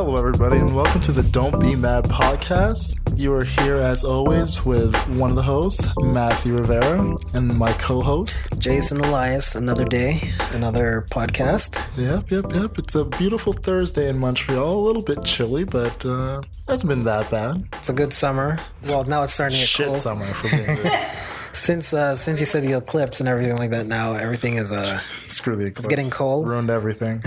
Hello, everybody, and welcome to the Don't Be Mad podcast. You are here, as always, with one of the hosts, Matthew Rivera, and my co-host, Jason Elias. Another day, another podcast. Yep. It's a beautiful Thursday in Montreal. A little bit chilly, but hasn't been that bad. It's a good summer. Well, now it's starting to get cold. Shit summer, for being good. Since you said the eclipse and everything like that, now everything is Screw the eclipse. It's getting cold. Ruined everything.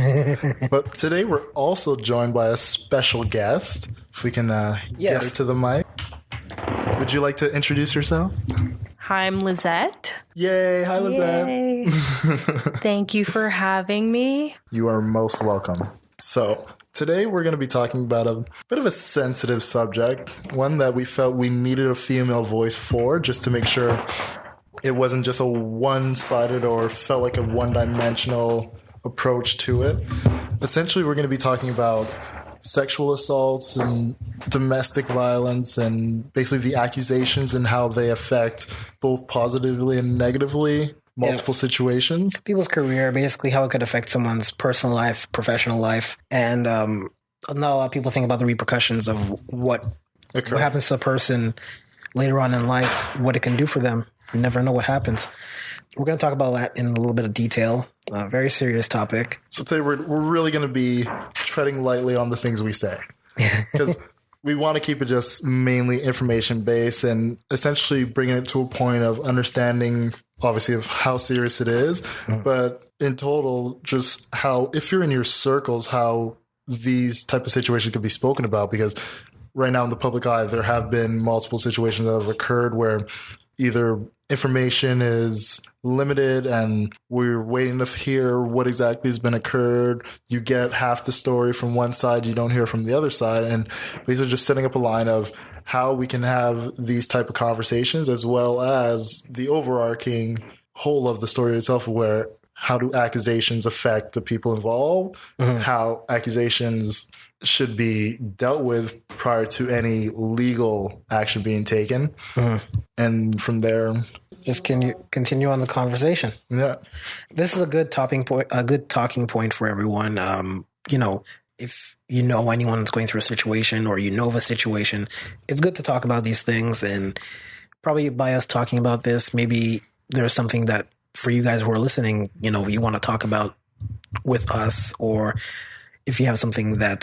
But today we're also joined by a special guest. If we can get her to the mic. Would you like to introduce yourself? Hi, I'm Lisette. Yay! Hi, Lisette. Yay. Thank you for having me. You are most welcome. So today we're going to be talking about a bit of a sensitive subject, one that we felt we needed a female voice for, just to make sure it wasn't just a one-sided or felt like a one-dimensional approach to it. Essentially, we're going to be talking about sexual assaults and domestic violence and basically the accusations and how they affect both positively and negatively multiple situations. People's career, basically how it could affect someone's personal life, professional life. And not a lot of people think about the repercussions of what happens to a person later on in life, what it can do for them. You never know what happens. We're going to talk about that in a little bit of detail. Very serious topic. So today we're really going to be treading lightly on the things we say. Because we want to keep it just mainly information based and essentially bringing it to a point of understanding, obviously, of how serious it is, but in total, just how, if you're in your circles, how these type of situations could be spoken about. Because right now in the public eye, there have been multiple situations that have occurred where either information is limited and we're waiting to hear what exactly has been occurred. You get half the story from one side, you don't hear from the other side. And basically just setting up a line of how we can have these type of conversations, as well as the overarching whole of the story itself, where how do accusations affect the people involved, how accusations should be dealt with prior to any legal action being taken. And from there, just can you continue on the conversation? Yeah. This is a good talking point for everyone. If you know anyone that's going through a situation or you know of a situation, it's good to talk about these things. And probably by us talking about this, maybe there's something that for you guys who are listening, you want to talk about with us, or if you have something that,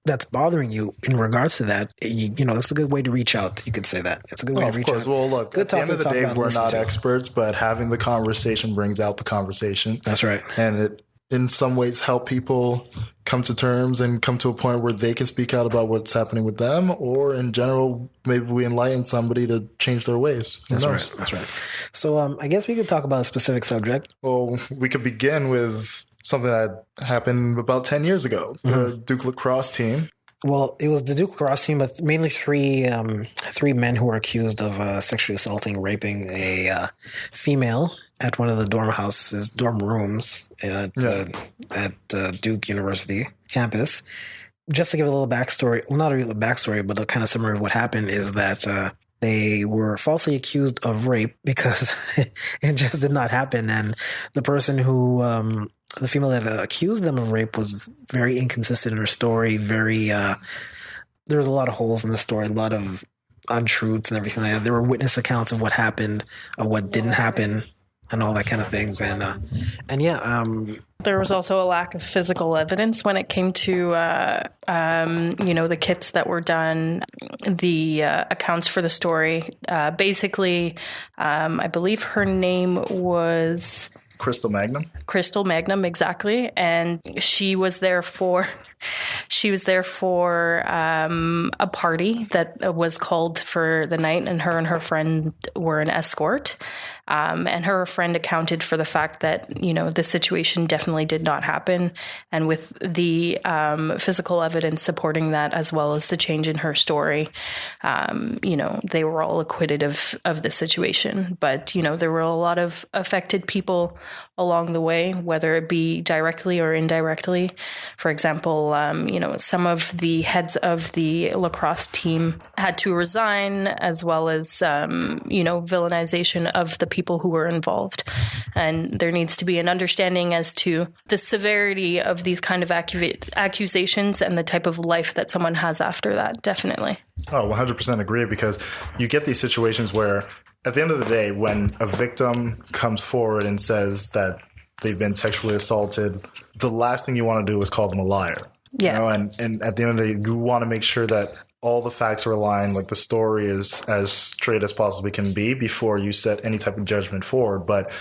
that's bothering you in regards to that, that's a good way to reach out. You could say that. It's a good way to reach out. Of course. Well, look, at the end of the day, we're not experts, but having the conversation brings out the conversation. That's right. And it, in some ways, help people come to terms and come to a point where they can speak out about what's happening with them, or in general, maybe we enlighten somebody to change their ways. That's right. So I guess we could talk about a specific subject. Well, we could begin with something that happened about 10 years ago. The Duke lacrosse team. Well, it was the Duke lacrosse team, but mainly three men who were accused of sexually assaulting, raping a female at one of the dorm rooms at Duke University campus. Just to give a little backstory, well, not a real backstory, but a kind of summary of what happened is that they were falsely accused of rape because it just did not happen. And the person who, the female that accused them of rape, was very inconsistent in her story. There was a lot of holes in the story, a lot of untruths and everything like that. There were witness accounts of what happened, of what didn't happen, and all that kind of things. There was also a lack of physical evidence when it came to, the kits that were done, the accounts for the story. Basically, I believe her name was Crystal Magnum, exactly. And she was there for a party that was called for the night, and her friend were an escort. And her friend accounted for the fact that, the situation definitely did not happen. And with the physical evidence supporting that, as well as the change in her story, they were all acquitted of the situation. But, there were a lot of affected people along the way, whether it be directly or indirectly. For example, example, some of the heads of the lacrosse team had to resign, as well as, villainization of the people who were involved. And there needs to be an understanding as to the severity of these kind of accusations and the type of life that someone has after that, definitely. Oh, 100% agree, because you get these situations where at the end of the day, when a victim comes forward and says that they've been sexually assaulted, the last thing you want to do is call them a liar. Yeah. And at the end of the day, you want to make sure that all the facts are aligned, like the story is as straight as possibly can be before you set any type of judgment forward. But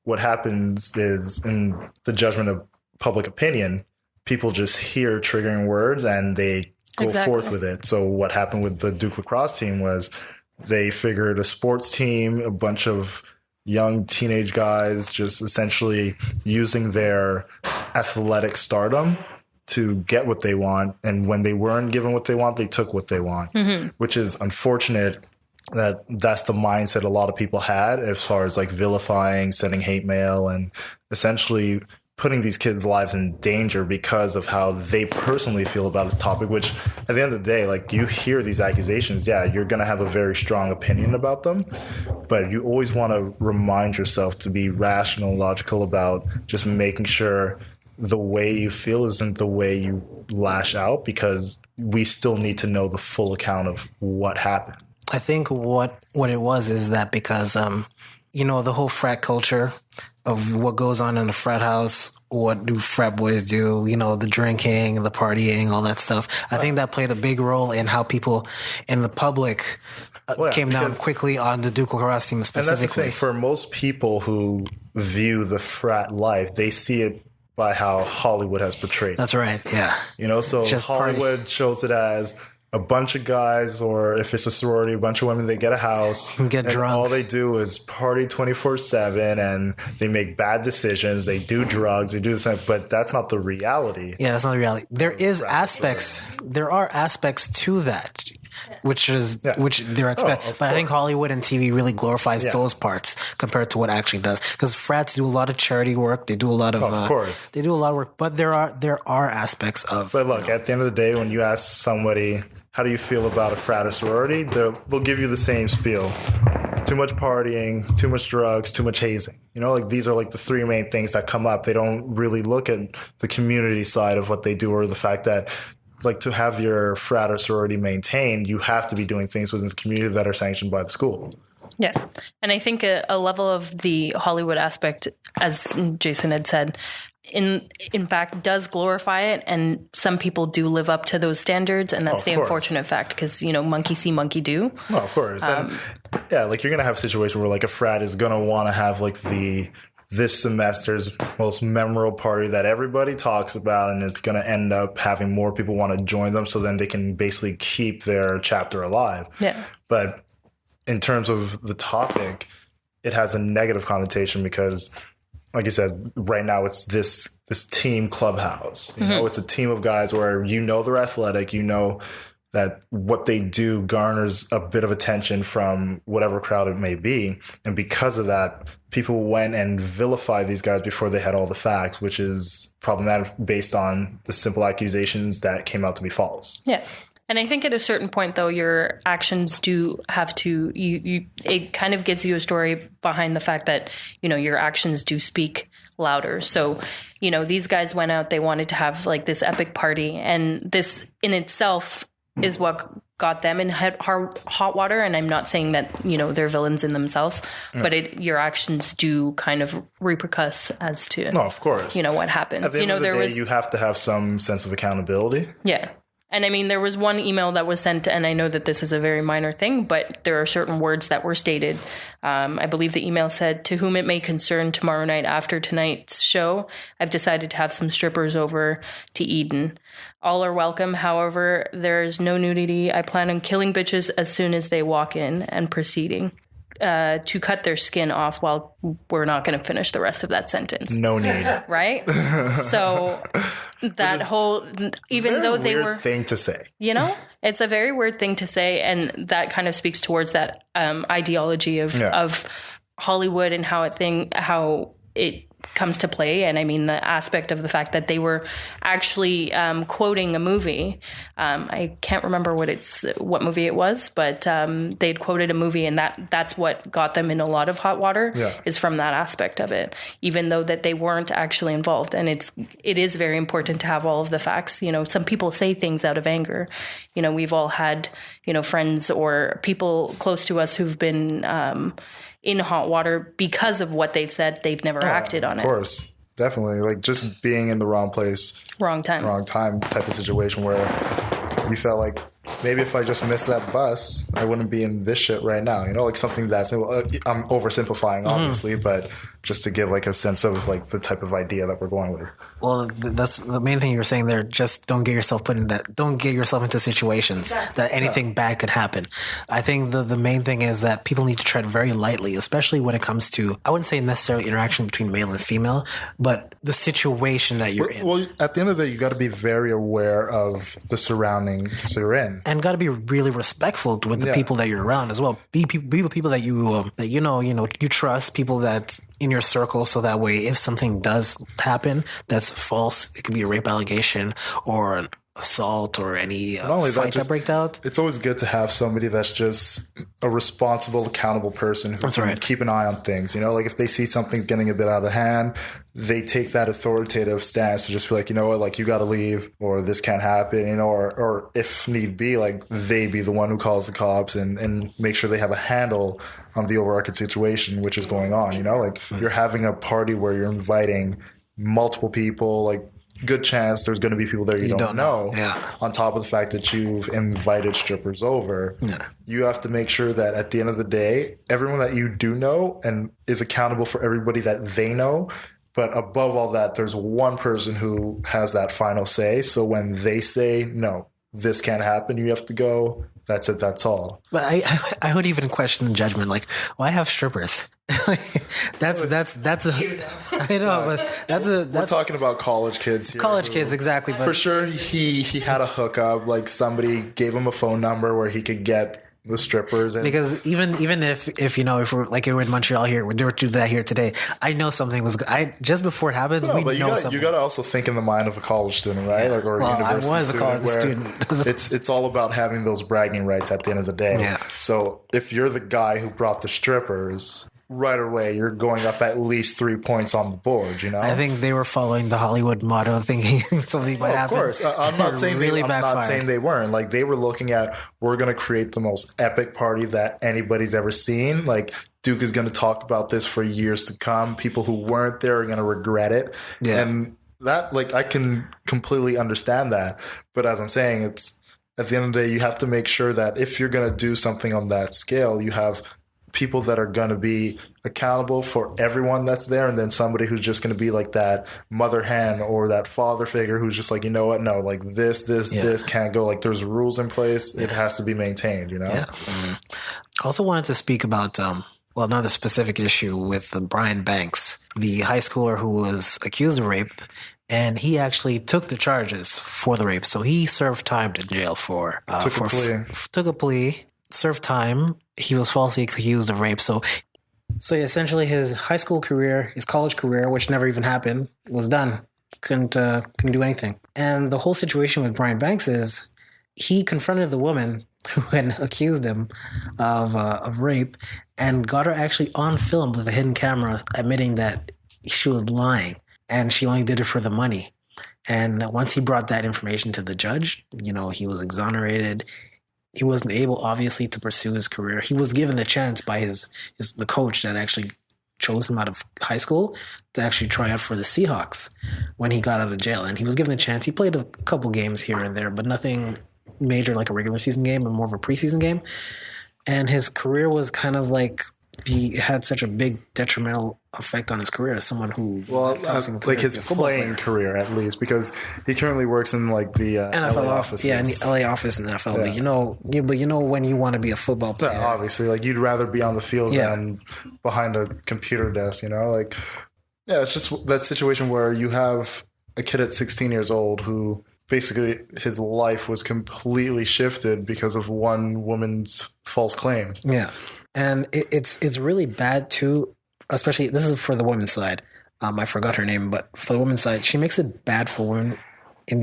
what happens is, in the judgment of public opinion, people just hear triggering words and they go forth with it. So what happened with the Duke lacrosse team was they figured a sports team, a bunch of young teenage guys just essentially using their athletic stardom to get what they want. And when they weren't given what they want, they took what they want, which is unfortunate. That's the mindset a lot of people had as far as like vilifying, sending hate mail, and essentially putting these kids' lives in danger because of how they personally feel about this topic, which at the end of the day, like, you hear these accusations, yeah, you're going to have a very strong opinion about them, but you always want to remind yourself to be rational, logical about just making sure the way you feel isn't the way you lash out, because we still need to know the full account of what happened. I think what it was is that because, the whole frat culture of what goes on in the frat house, what do frat boys do, the drinking, the partying, all that stuff. I think that played a big role in how people in the public came down quickly on the Duke lacrosse team specifically. And that's the thing, for most people who view the frat life, they see it by how Hollywood has portrayed it. That's right, yeah. So just Hollywood shows it as a bunch of guys, or if it's a sorority, a bunch of women, they get a house, get drunk. All they do is party 24/7, and they make bad decisions. They do drugs, they do this, but that's not the reality. Yeah, that's not the reality. There are aspects to that, which they're expecting. But I think Hollywood and TV really glorifies those parts compared to what actually does. Because frats do a lot of charity work. They do a lot of, of course, they do a lot of work. But there are aspects of. But look, at the end of the day, when you ask somebody, how do you feel about a frat or sorority? They'll give you the same spiel. Too much partying, too much drugs, too much hazing. These are like the three main things that come up. They don't really look at the community side of what they do, or the fact that, like, to have your frat or sorority maintained, you have to be doing things within the community that are sanctioned by the school. Yeah. And I think a level of the Hollywood aspect, as Jason had said, in fact does glorify it, and some people do live up to those standards, and that's the unfortunate fact, because monkey see, monkey do. Well, of course. And like, you're gonna have situations where like a frat is gonna want to have like this semester's most memorable party that everybody talks about, and it's going to end up having more people want to join them, so then they can basically keep their chapter alive. Yeah. But in terms of the topic, it has a negative connotation because, like you said, right now it's this team clubhouse. It's a team of guys where they're athletic, that what they do garners a bit of attention from whatever crowd it may be. And because of that, people went and vilified these guys before they had all the facts, which is problematic based on the simple accusations that came out to be false. Yeah. And I think at a certain point, though, your actions do have to, it kind of gives you a story behind the fact that, your actions do speak louder. So, these guys went out, they wanted to have like this epic party, and this in itself is what got them in hot water. And I'm not saying that, they're villains in themselves, but your actions do kind of repercuss as to, no, of course, what happens. At the end of the day, you have to have some sense of accountability. Yeah. And I mean, there was one email that was sent, and I know that this is a very minor thing, but there are certain words that were stated. I believe the email said, "To whom it may concern, tomorrow night after tonight's show, I've decided to have some strippers over to Eden. All are welcome. However, there is no nudity. I plan on killing bitches as soon as they walk in and proceeding to cut their skin off." While we're not going to finish the rest of that sentence. No need. Right? So that whole, even though they were... thing to say. It's a very weird thing to say, and that kind of speaks towards that ideology of Hollywood and how it comes to play. And I mean, the aspect of the fact that they were actually quoting a movie. I can't remember what movie it was, but they'd quoted a movie, and that's what got them in a lot of hot water is from that aspect of it, even though that they weren't actually involved. And it is very important to have all of the facts. You know, some people say things out of anger. You know, we've all had, you know, friends or people close to us who've been in hot water because of what they've said. They've never acted on it. Of course. Definitely. Like just being in the wrong place, wrong time type of situation where you felt like maybe if I just missed that bus, I wouldn't be in this shit right now. You know, like something that's, I'm oversimplifying obviously, but just to give like a sense of like the type of idea that we're going with. Well, that's the main thing you were saying there. Just don't get yourself into situations that anything bad could happen. I think the main thing is that people need to tread very lightly, especially when it comes to, I wouldn't say necessarily interaction between male and female, but the situation that you're in. Well, at the end of the day, you got to be very aware of the surroundings you're in. And got to be really respectful with the people that you're around as well. Be people that you trust, people that in your circle, so that way if something does happen that's false, it could be a rape allegation or an assault or any fight that breaks out. It's always good to have somebody that's just a responsible, accountable person who can keep an eye on things. You know, like if they see something getting a bit out of hand, they take that authoritative stance to just be like, you know what, like you got to leave, or this can't happen, you know, or if need be, like they be the one who calls the cops and make sure they have a handle on the overarching situation, which is going on. You know, like you're having a party where you're inviting multiple people, like good chance there's going to be people there you don't know. Yeah. On top of the fact that you've invited strippers over, you have to make sure that at the end of the day, everyone that you do know and is accountable for everybody that they know. But above all that, there's one person who has that final say. So when they say, no, this can't happen, you have to go. That's it. That's all. But I would even question the judgment. Like, why have strippers? that's a. I know, but that's we're talking about college kids here. College kids, exactly. But for sure, he had a hookup. Like somebody gave him a phone number where he could get the strippers. Because even if you know, if we're like we're in Montreal here, we were do that here today. I know something was. Just before it happens, something. You got to also think in the mind of a college student, right? Like or a university I was a college student. it's all about having those bragging rights at the end of the day. Yeah. So if you're the guy who brought the strippers, right away you're going up at least 3 points on the board. You know, I think they were following the Hollywood motto, thinking something might happen. Of course, I'm not saying they weren't. Like they were looking at, we're going to create the most epic party that anybody's ever seen. Like Duke is going to talk about this for years to come. People who weren't there are going to regret it. Yeah. And that, like, I can completely understand that. But as I'm saying, it's at the end of the day, you have to make sure that if you're going to do something on that scale, you have people that are going to be accountable for everyone that's there, and then somebody who's just going to be like that mother hen or that father figure who's just like, you know what, no, like this can't go. Like there's rules in place. It has to be maintained, you know? Yeah. Mm-hmm. I also wanted to speak about, another specific issue with Brian Banks, the high schooler who was accused of rape, and he actually took the charges for the rape. So he served time in jail took a plea, served time. He was falsely accused of rape. So essentially his high school career, his college career, which never even happened, was done. Couldn't do anything. And the whole situation with Brian Banks is he confronted the woman who had accused him of rape and got her actually on film with a hidden camera admitting that she was lying and she only did it for the money. And once he brought that information to the judge, you know, he was exonerated. He wasn't able, obviously, to pursue his career. He was given the chance by the coach that actually chose him out of high school to actually try out for the Seahawks when he got out of jail. And he was given a chance. He played a couple games here and there, but nothing major like a regular season game, but more of a preseason game. And his career was kind of like, he had such a big detrimental effect on his career as someone who... Well, like his playing career, at least, because he currently works in like the NFL LA office. Yeah, in the LA office in the NFL. Yeah. But you know when you want to be a football player. Yeah, obviously, like you'd rather be on the field than behind a computer desk, you know? Like, yeah, it's just that situation where you have a kid at 16 years old who basically his life was completely shifted because of one woman's false claims. Yeah. And it's really bad too, especially this is for the women's side. I forgot her name, but for the women's side, she makes it bad for women in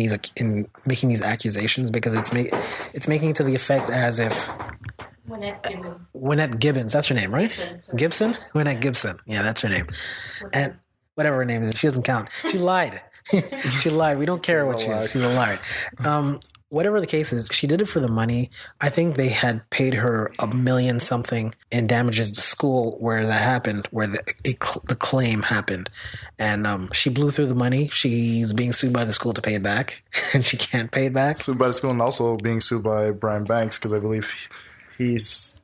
making these accusations, because it's making it to the effect as if Wynette Gibbons, that's her name, right? Gibson? Wynette Gibson. Yeah, that's her name. And whatever her name is, she doesn't count. She lied. She lied. We don't care what she is. She's a liar. Whatever the case is, she did it for the money. I think they had paid her $1 million something in damages to school where that happened, where the claim happened. And she blew through the money. She's being sued by the school to pay it back, and she can't pay it back. Sued by the school, and also being sued by Brian Banks, because I believe he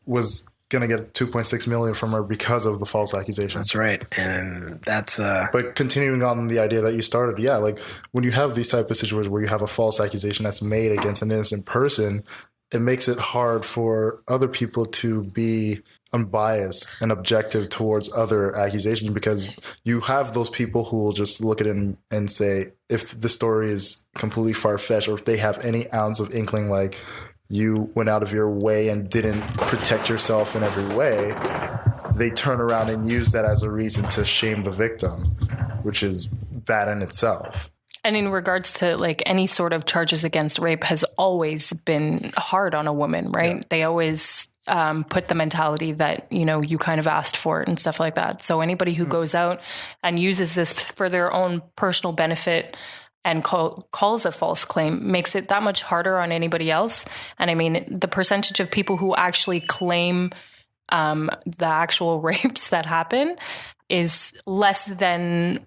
was going to get $2.6 million from her because of the false accusation. That's right. And that's but continuing on the idea that you started, yeah, like when you have these type of situations where you have a false accusation that's made against an innocent person, it makes it hard for other people to be unbiased and objective towards other accusations, because you have those people who will just look at it and say, if the story is completely far-fetched, or if they have any ounce of inkling like you went out of your way and didn't protect yourself in every way, they turn around and use that as a reason to shame the victim, which is bad in itself. And in regards to like any sort of charges against rape has always been hard on a woman, right? Yeah. They always put the mentality that, you know, you kind of asked for it and stuff like that. So anybody who goes out and uses this for their own personal benefit and calls a false claim makes it that much harder on anybody else. And I mean, the percentage of people who actually claim the actual rapes that happen is less than,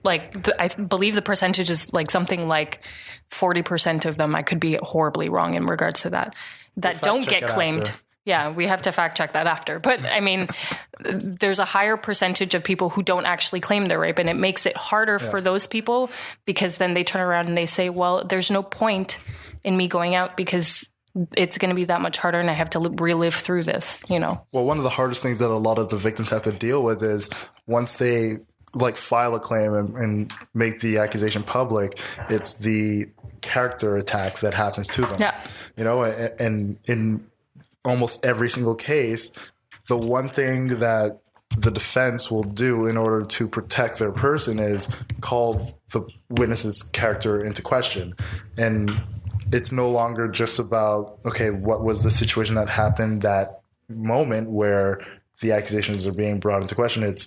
like, I believe the percentage is like something like 40% of them. I could be horribly wrong in regards to that don't get claimed. After. Yeah, we have to fact check that after. But I mean, there's a higher percentage of people who don't actually claim their rape, and it makes it harder for those people, because then they turn around and they say, well, there's no point in me going out because it's going to be that much harder and I have to relive through this, you know? Well, one of the hardest things that a lot of the victims have to deal with is once they like file a claim and make the accusation public, it's the character attack that happens to them. Yeah. You know, and in almost every single case, the one thing that the defense will do in order to protect their person is call the witness's character into question. And it's no longer just about, okay, what was the situation that happened that moment where the accusations are being brought into question. It's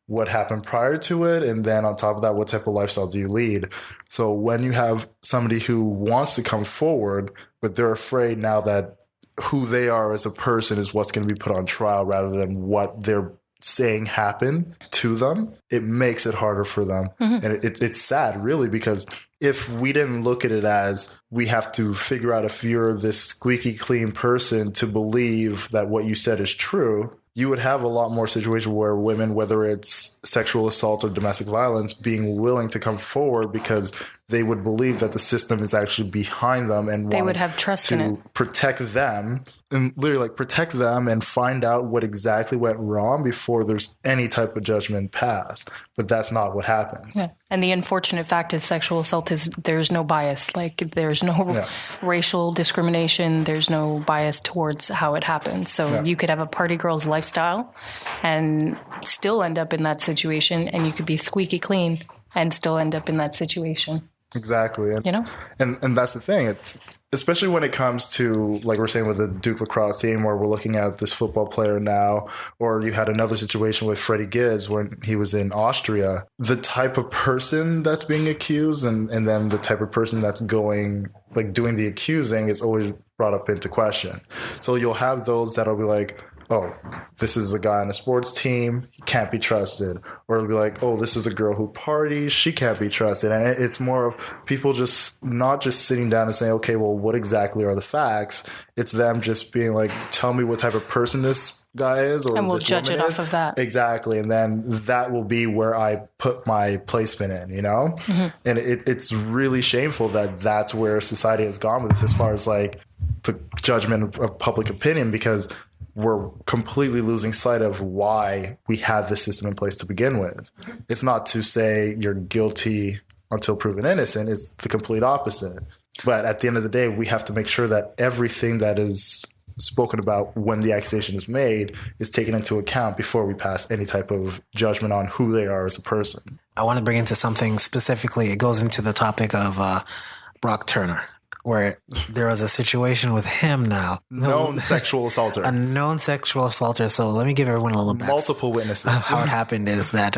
what happened prior to it, and then on top of that, what type of lifestyle do you lead? So when you have somebody who wants to come forward, but they're afraid now that who they are as a person is what's going to be put on trial rather than what they're saying happened to them, it makes it harder for them. Mm-hmm. And it's sad, really, because if we didn't look at it as we have to figure out if you're this squeaky clean person to believe that what you said is true, you would have a lot more situations where women, whether it's sexual assault or domestic violence, being willing to come forward because they would believe that the system is actually behind them and they would have trust in it, protect them and literally like protect them and find out what exactly went wrong before there's any type of judgment passed. But that's not what happens. Yeah. And the unfortunate fact is sexual assault is there's no bias. Like there's no racial discrimination. There's no bias towards how it happens. So you could have a party girl's lifestyle and still end up in that situation, and you could be squeaky clean and still end up in that situation. Exactly. And, you know? And that's the thing. It's especially when it comes to, like we're saying with the Duke lacrosse team, where we're looking at this football player now, or you had another situation with Freddie Gibbs when he was in Austria. The type of person that's being accused and then the type of person that's doing the accusing is always brought up into question. So you'll have those that'll be like, oh, this is a guy on a sports team, he can't be trusted. Or it'll be like, oh, this is a girl who parties, she can't be trusted. And it's more of people just not just sitting down and saying, okay, well, what exactly are the facts? It's them just being like, tell me what type of person this guy is. Or and we'll judge it off of that. Exactly. And then that will be where I put my placement in, you know? Mm-hmm. And it's really shameful that that's where society has gone with this as far as like the judgment of public opinion, because we're completely losing sight of why we have this system in place to begin with. It's not to say you're guilty until proven innocent. It's the complete opposite. But at the end of the day, we have to make sure that everything that is spoken about when the accusation is made is taken into account before we pass any type of judgment on who they are as a person. I want to bring into something specifically. It goes into the topic of Brock Turner, where there was a situation with him now. Known sexual assaulter. A known sexual assaulter. So let me give everyone a little bit. Multiple witnesses. How it happened is that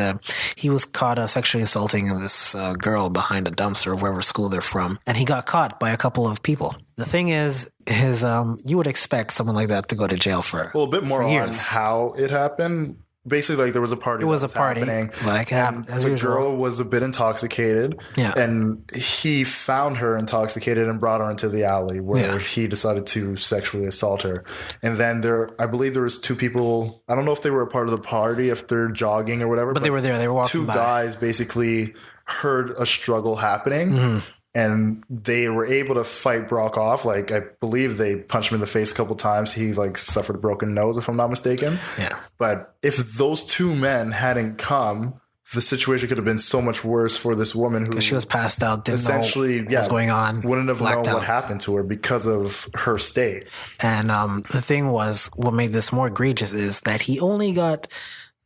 he was caught sexually assaulting this girl behind a dumpster, wherever school they're from. And he got caught by a couple of people. The thing is you would expect someone like that to go to jail for well, a bit more on years. how it happened. Basically, like there was a party. It was a party, happening, like and as the usual. girl was a bit intoxicated. Yeah. And he found her intoxicated and brought her into the alley where he decided to sexually assault her. And then I believe there was two people. I don't know if they were a part of the party, if they're jogging or whatever. But they were there. They were walking two by. guys basically heard a struggle happening. Mm-hmm. And they were able to fight Brock off. Like, I believe they punched him in the face a couple times. He, like, suffered a broken nose, if I'm not mistaken. Yeah. But if those two men hadn't come, the situation could have been so much worse for this woman who She was passed out, didn't essentially know what was going on. Wouldn't have known blacked out. what happened to her because of her state. And the thing was, what made this more egregious is that he only got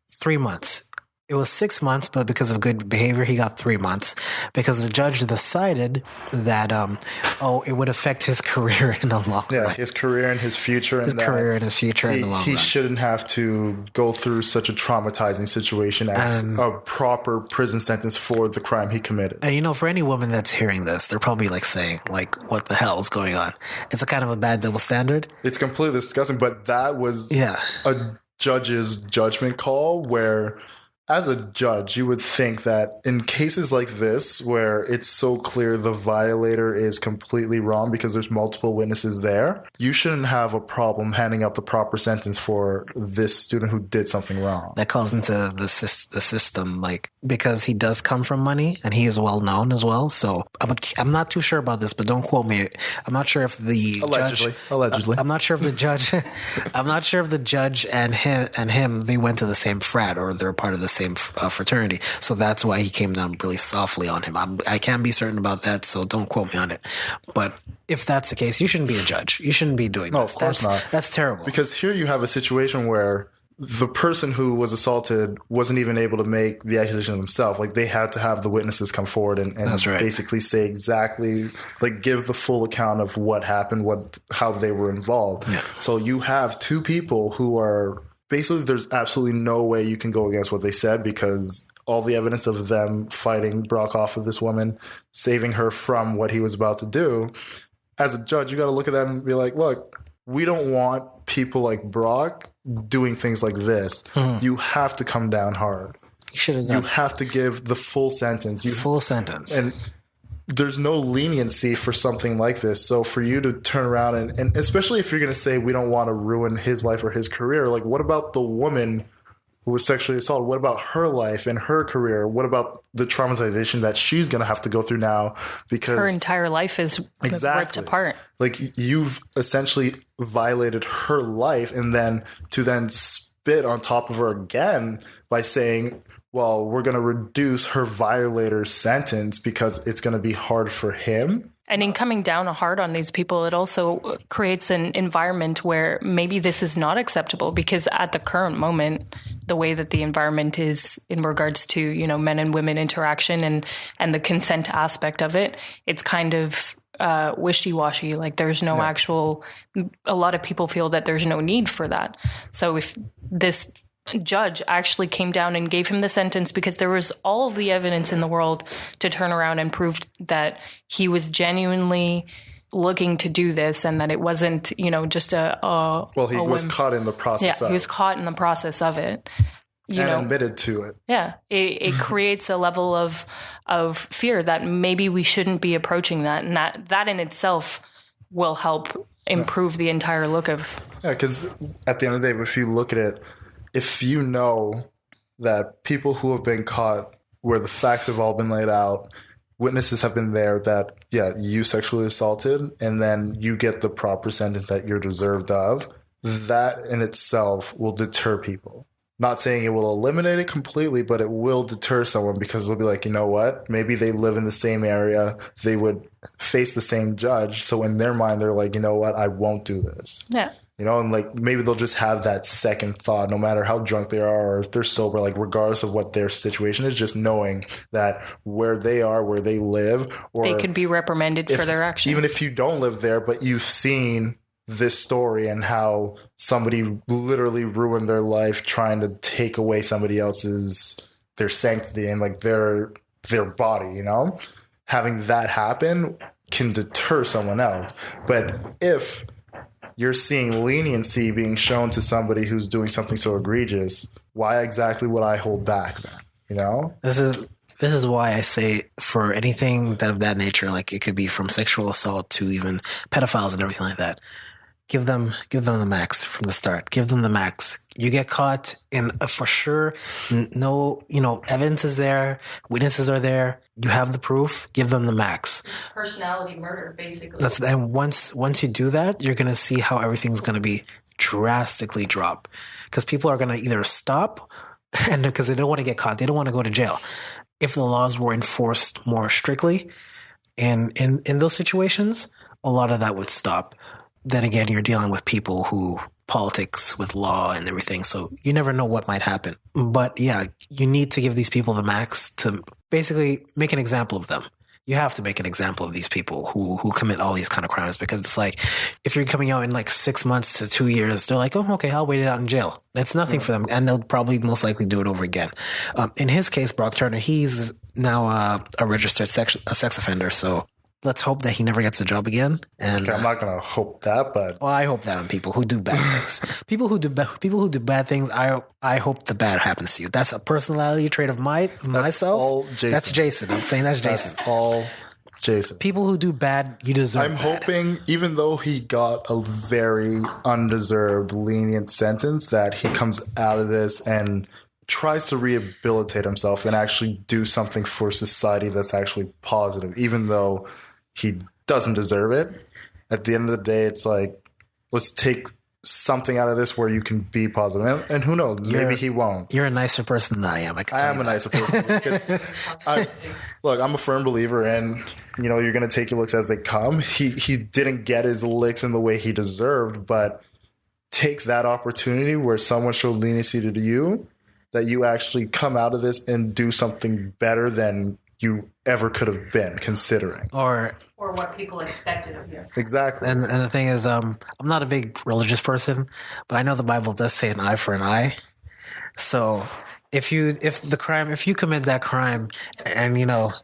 3 months. It was 6 months, but because of good behavior, he got 3 months because the judge decided that, it would affect his career in the long run. His career and his future. His career and his future in the long run. He shouldn't have to go through such a traumatizing situation as a proper prison sentence for the crime he committed. And, for any woman that's hearing this, they're probably like saying, like, what the hell is going on? It's a kind of a bad double standard. It's completely disgusting, but that was a judge's judgment call where... As a judge, you would think that in cases like this, where it's so clear the violator is completely wrong because there's multiple witnesses there, you shouldn't have a problem handing out the proper sentence for this student who did something wrong. That calls into the system, like, because he does come from money and he is well known as well. So I'm not too sure about this, but don't quote me. I'm not sure if the Allegedly. I'm not sure if the judge. I'm not sure if the judge and him they went to the same frat or they're part of the same fraternity. So that's why he came down really softly on him. I can't be certain about that, so don't quote me on it. But if that's the case, you shouldn't be a judge. You shouldn't be doing this. No, of course not. That's terrible. Because here you have a situation where the person who was assaulted wasn't even able to make the accusation themselves. Like, they had to have the witnesses come forward and basically say exactly, like, give the full account of what happened, how they were involved. Yeah. So you have two people who are basically, there's absolutely no way you can go against what they said because all the evidence of them fighting Brock off of this woman, saving her from what he was about to do. As a judge, you got to look at that and be like, look, we don't want people like Brock doing things like this. Mm-hmm. You have to come down hard. You have to give the full sentence. Full sentence. And there's no leniency for something like this. So for you to turn around and especially if you're going to say we don't want to ruin his life or his career, like what about the woman who was sexually assaulted? What about her life and her career? What about the traumatization that she's going to have to go through now because her entire life is ripped apart? Like you've essentially violated her life and then to spit on top of her again by saying, well, we're going to reduce her violator's sentence because it's going to be hard for him. And in coming down hard on these people, it also creates an environment where maybe this is not acceptable because at the current moment, the way that the environment is in regards to, men and women interaction and the consent aspect of it, it's kind of wishy-washy. Like there's no actual, a lot of people feel that there's no need for that. So if this judge actually came down and gave him the sentence because there was all of the evidence in the world to turn around and prove that he was genuinely looking to do this and that it wasn't, just he was caught in the process. Yeah, he was caught in the process of it. Admitted to it. Yeah, it creates a level of fear that maybe we shouldn't be approaching that, and that in itself will help improve the entire look of. Yeah, because at the end of the day, if you look at it, if you know that people who have been caught where the facts have all been laid out, witnesses have been there that, you sexually assaulted, and then you get the proper sentence that you're deserved of, that in itself will deter people. Not saying it will eliminate it completely, but it will deter someone because they'll be like, you know what? Maybe they live in the same area. They would face the same judge. So in their mind, they're like, you know what? I won't do this. Yeah. You know, and like maybe they'll just have that second thought, no matter how drunk they are or if they're sober, like regardless of what their situation is, just knowing that where they are, where they live, or they could be reprimanded for their actions. Even if you don't live there, but you've seen this story and how somebody literally ruined their life trying to take away somebody else's, their sanctity and like their body, you know, having that happen can deter someone else. But if you're seeing leniency being shown to somebody who's doing something so egregious, why exactly would I hold back then? You know? This is why I say for anything of that nature, like it could be from sexual assault to even pedophiles and everything like that. Give them the max from the start. Give them the max. You get caught, and for sure, no, evidence is there, witnesses are there. You have the proof. Give them the max. Personality murder, basically. And once you do that, you're gonna see how everything's gonna be drastically drop, because people are gonna either stop, and because they don't want to get caught, they don't want to go to jail. If the laws were enforced more strictly, and in those situations, a lot of that would stop. Then again, you're dealing with people who politics with law and everything. So you never know what might happen. But yeah, you need to give these people the max to basically make an example of them. You have to make an example of these people who commit all these kind of crimes, because it's like, if you're coming out in like 6 months to 2 years, they're like, oh, okay, I'll wait it out in jail. That's nothing for them. And they'll probably most likely do it over again. In his case, Brock Turner, he's now a registered sex offender. So let's hope that he never gets a job again. And I'm not gonna hope that, but I hope that on people who do bad things. People who do bad things. I hope the bad happens to you. That's a personality trait of myself. All Jason. That's Jason. I'm saying that's Jason. That's all Jason. People who do bad, you deserve. I'm hoping, even though he got a very undeserved lenient sentence, that he comes out of this and tries to rehabilitate himself and actually do something for society that's actually positive, even though he doesn't deserve it. At the end of the day, it's like, let's take something out of this where you can be positive. And who knows, maybe he won't. You're a nicer person than I am. I am a nicer person. Look, I'm a firm believer in, you're going to take your licks as they come. He didn't get his licks in the way he deserved, but take that opportunity where someone showed leniency to you, that you actually come out of this and do something better than you ever could have been, considering. Or what people expected of you. Exactly. And the thing is, I'm not a big religious person, but I know the Bible does say an eye for an eye. So if you commit that crime and, you can't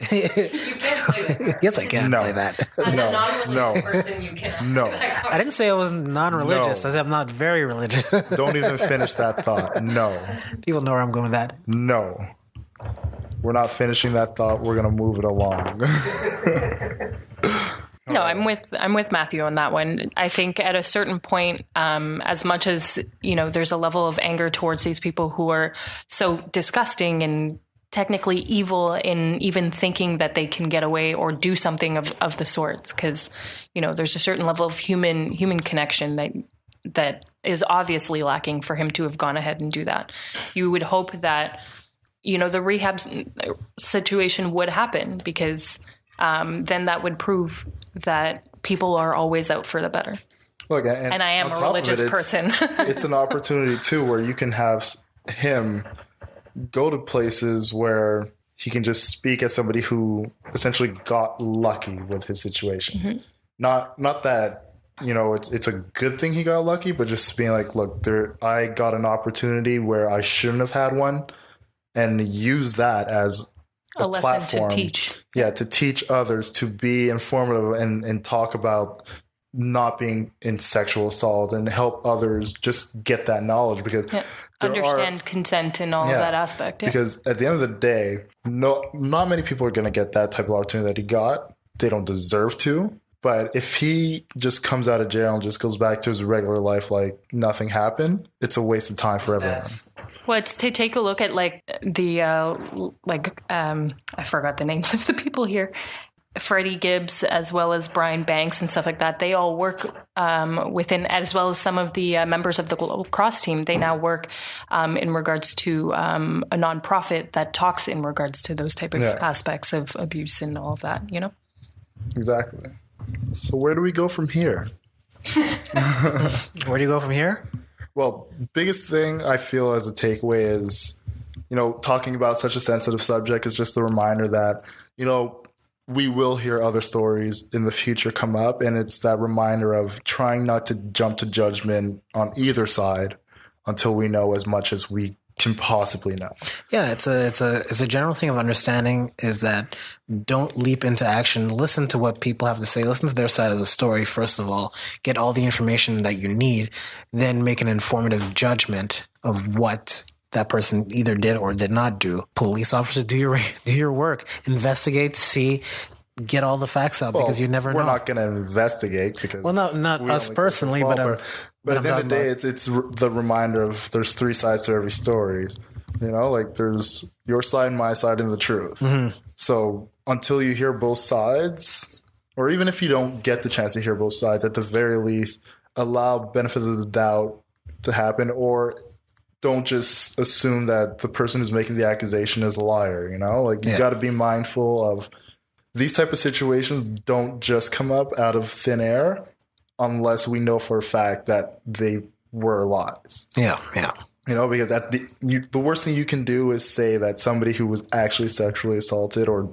play that. Yes, I can play that. As a non-religious person, you cannot play that card. I didn't say I was non-religious. I said I'm not very religious. Don't even finish that thought. No. People know where I'm going with that. No. We're not finishing that thought. We're going to move it along. No, I'm with Matthew on that one. I think at a certain point, as much as, there's a level of anger towards these people who are so disgusting and technically evil in even thinking that they can get away or do something of the sorts, because, there's a certain level of human connection that is obviously lacking for him to have gone ahead and do that. You would hope that, the rehab situation would happen, because then that would prove that people are always out for the better. Look, and I am a religious person. It's an opportunity, too, where you can have him go to places where he can just speak as somebody who essentially got lucky with his situation. Mm-hmm. Not that, it's a good thing he got lucky, but just being like, look, I got an opportunity where I shouldn't have had one, and use that as a lesson platform to teach. Yeah, to teach others, to be informative and talk about not being in sexual assault and help others just get that knowledge, because understand consent and all of that aspect. Yeah. Because at the end of the day, not many people are going to get that type of opportunity that he got. They don't deserve to. But if he just comes out of jail and just goes back to his regular life like nothing happened, it's a waste of time for everyone. Well, it's to take a look at I forgot the names of the people here. Freddie Gibbs, as well as Brian Banks and stuff like that. They all work within, as well as some of the members of the Global Cross team. They now work in regards to a nonprofit that talks in regards to those type of aspects of abuse and all of that, Exactly. So where do we go from here? Where do you go from here? Well, biggest thing I feel as a takeaway is, talking about such a sensitive subject is just the reminder that, we will hear other stories in the future come up. And it's that reminder of trying not to jump to judgment on either side until we know as much as we can possibly know. Yeah, it's a general thing of understanding is that don't leap into action. Listen to what people have to say. Listen to their side of the story, first of all. Get all the information that you need. Then make an informative judgment of what that person either did or did not do. Police officers, do your work. Investigate, see, get all the facts out because you never know. We're not going to investigate because... Well, not us personally, but at the end of the day, it's the reminder of there's three sides to every story. There's your side, my side, and the truth. Mm-hmm. So until you hear both sides, or even if you don't get the chance to hear both sides, at the very least, allow benefit of the doubt to happen, or don't just assume that the person who's making the accusation is a liar. You got to be mindful of these type of situations. Don't just come up out of thin air unless we know for a fact that they were lies. Yeah. Because the worst thing you can do is say that somebody who was actually sexually assaulted or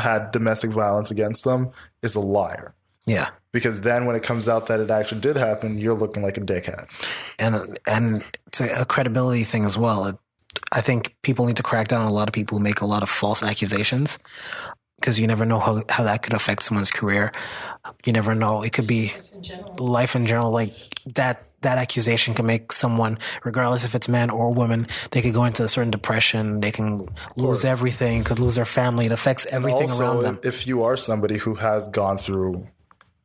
had domestic violence against them is a liar. Yeah. Because then when it comes out that it actually did happen, you're looking like a dickhead. And it's a credibility thing as well. I think people need to crack down on a lot of people who make a lot of false accusations because you never know how that could affect someone's career. You never know. It could be life in general. Like that accusation can make someone, regardless if it's man or woman, they could go into a certain depression. They can lose everything, could lose their family. It affects everything around them. If you are somebody who has gone through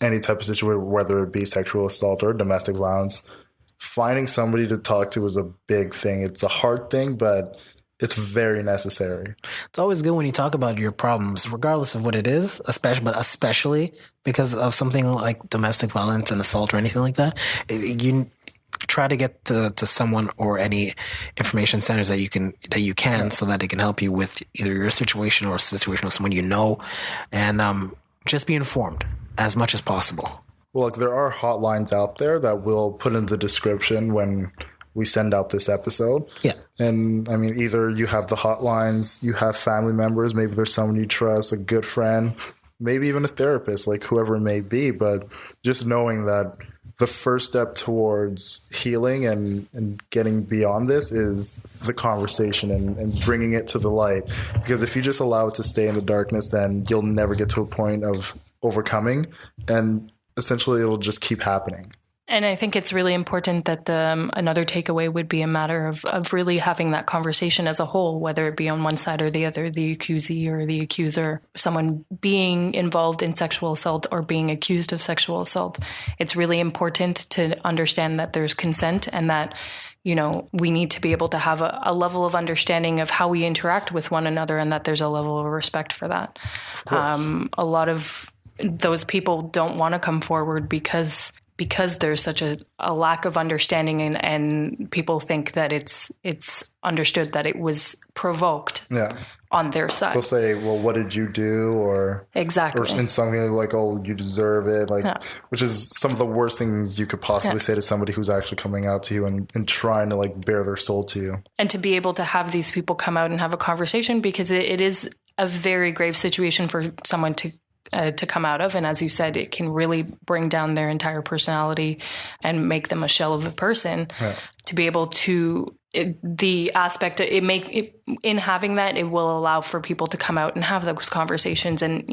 any type of situation, whether it be sexual assault or domestic violence, finding somebody to talk to is a big thing. It's a hard thing, but it's very necessary. It's always good when you talk about your problems, regardless of what it is, especially because of something like domestic violence and assault or anything like that. You try to get to someone or any information centers that you can so that they can help you with either your situation or a situation with someone and just be informed as much as possible. Well, there are hotlines out there that we'll put in the description when we send out this episode. Yeah. And I mean, either you have the hotlines, you have family members, maybe there's someone you trust, a good friend, maybe even a therapist, like whoever it may be. But just knowing that the first step towards healing and getting beyond this is the conversation and bringing it to the light. Because if you just allow it to stay in the darkness, then you'll never get to a point of overcoming, and essentially it'll just keep happening. And I think it's really important that another takeaway would be a matter of really having that conversation as a whole, whether it be on one side or the other, the accusee or the accuser, someone being involved in sexual assault or being accused of sexual assault. It's really important to understand that there's consent and that, we need to be able to have a level of understanding of how we interact with one another and that there's a level of respect for that. Of course. A lot of those people don't want to come forward because there's such a lack of understanding and people think that it's understood that it was provoked on their side. They'll say, well, what did you do? Or exactly. Or in something like, oh, you deserve it. Which is some of the worst things you could possibly say to somebody who's actually coming out to you and trying to bare their soul to you. And to be able to have these people come out and have a conversation, because it is a very grave situation for someone to come out of. And as you said, it can really bring down their entire personality and make them a shell of a person. To be able to, the aspect, in having that, it will allow for people to come out and have those conversations. And,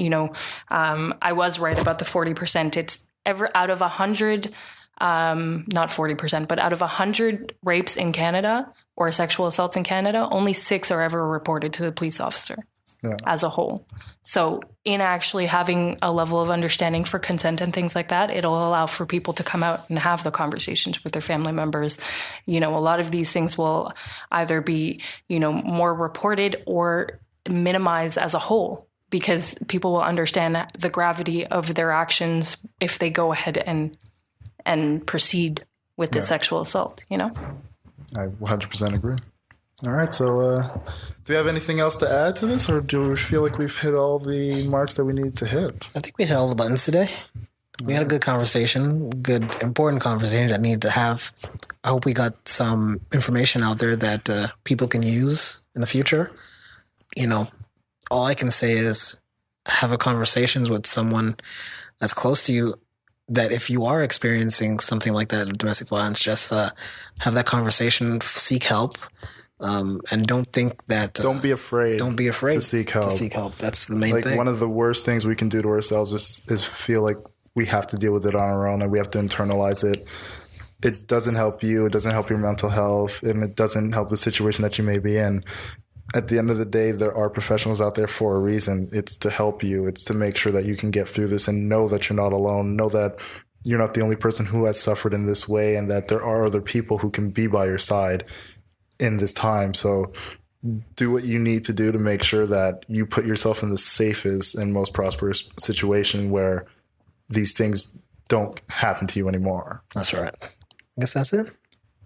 I was right about the 40%. It's out of 100, not 40%, but out of 100 rapes in Canada or sexual assaults in Canada, only 6 are ever reported to the police officer. As a whole. So in actually having a level of understanding for consent and things like that, it'll allow for people to come out and have the conversations with their family members. A lot of these things will either be, more reported or minimized as a whole, because people will understand the gravity of their actions if they go ahead and proceed with the sexual assault, I 100% agree. All right, so do you have anything else to add to this, or do we feel like we've hit all the marks that we need to hit? I think we hit all the buttons today. We had a good conversation, good, important conversation that needed to have. I hope we got some information out there that people can use in the future. You know, all I can say is have a conversations with someone that's close to you, that if you are experiencing something like that, domestic violence, just have that conversation, seek help. And don't think that... don't be afraid. Don't be afraid to seek help. To seek help. That's the main thing. Like, one of the worst things we can do to ourselves is feel like we have to deal with it on our own and we have to internalize it. It doesn't help you. It doesn't help your mental health, and it doesn't help the situation that you may be in. At the end of the day, there are professionals out there for a reason. It's to help you. It's to make sure that you can get through this and know that you're not alone. Know that you're not the only person who has suffered in this way, and that there are other people who can be by your side in this time. So do what you need to do to make sure that you put yourself in the safest and most prosperous situation where these things don't happen to you anymore. That's right. I guess that's it.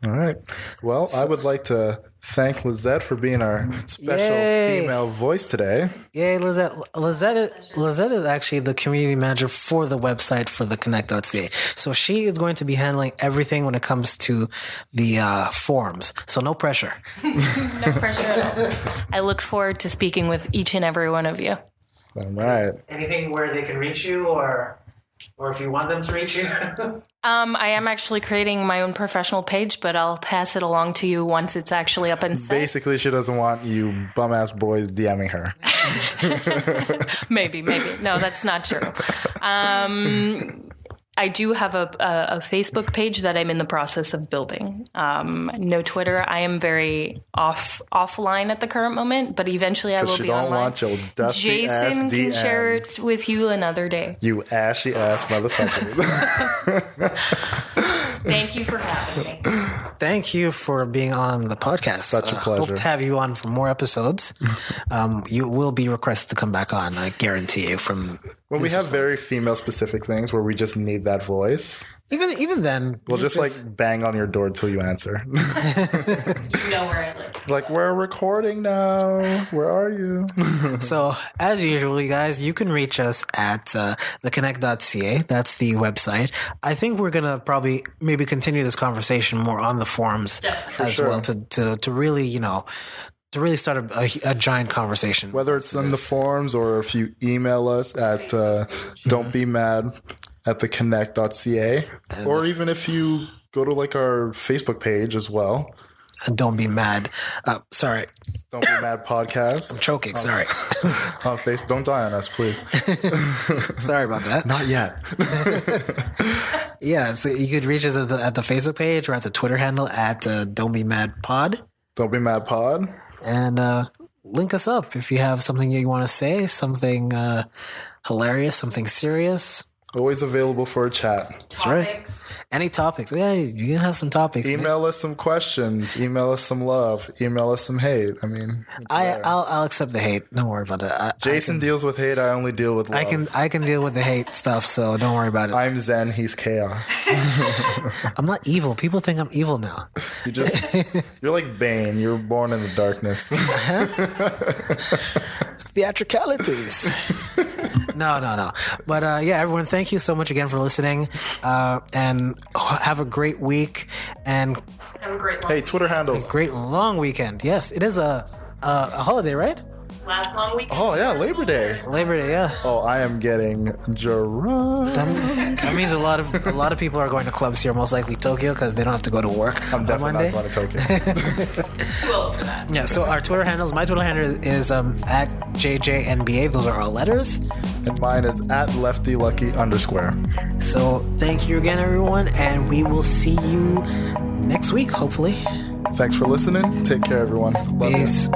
All right. Well, I would like to thank Lisette for being our special female voice today. Yay, Lisette. Lisette is actually the community manager for the website for the Connect.ca. So she is going to be handling everything when it comes to the forums. So no pressure. No pressure at all. I look forward to speaking with each and every one of you. All right. Anything where they can reach you, or if you want them to reach you? I am actually creating my own professional page, but I'll pass it along to you once it's actually up and set. Basically, she doesn't want you bum-ass boys DMing her. Maybe. No, that's not true. I do have a Facebook page that I'm in the process of building. No Twitter. I am very offline at the current moment, but eventually I will be online. Want your dusty Jason ass can DMs. share it with you another day. You ashy ass motherfucker. Thank you for having me. Thank you for being on the podcast. Such a pleasure. Hope to have you on for more episodes. You will be requested to come back on, I guarantee you. When we have very female-specific things where we just need that voice, even then, we'll just like bang on your door till you answer. You know where I live. Like, we're recording now. Where are you? So, as usual, you guys, you can reach us at theconnect.ca. That's the website. I think we're going to probably maybe continue this conversation more on the forums well to really, to really start a giant conversation. Whether it's in the forums or if you email us at don'tbemad@theconnect.ca, or even if you go to like our Facebook page as well. Don't be mad. Sorry. Don't Be Mad podcast. I'm choking. Sorry. On Facebook. Don't die on us, please. Sorry about that. Not yet. Yeah, so you could reach us at the Facebook page or at the Twitter handle at Don't Be Mad Pod. Don't Be Mad Pod. And link us up if you have something you want to say, something hilarious, something serious. Always available for a chat. That's right. Any topics. Yeah, you can have some topics. Email us some questions. Email us some love. Email us some hate. I mean, I'll accept the hate. Don't worry about that. Jason deals with hate. I only deal with love. I can deal with the hate stuff, so don't worry about it. I'm Zen. He's chaos. I'm not evil. People think I'm evil now. You're like Bane. You're born in the darkness. Theatricalities. No. But yeah, everyone, thank you so much again for listening. And have a great week. And Have a great long Twitter handles. a great long weekend. Yes, it is a holiday, right? last long weekend. Oh, yeah, Labor Day. Labor Day, yeah. Oh, I am getting drunk. That means a lot of people are going to clubs here, most likely Tokyo, because they don't have to go to work. I'm definitely on not going to Tokyo. Too old for that. Yeah, so our Twitter handles, my Twitter handle is at JJNBA. Those are all letters. And mine is at LeftyLucky_. So thank you again, everyone, and we will see you next week, hopefully. Thanks for listening. Take care, everyone. Love you. Peace.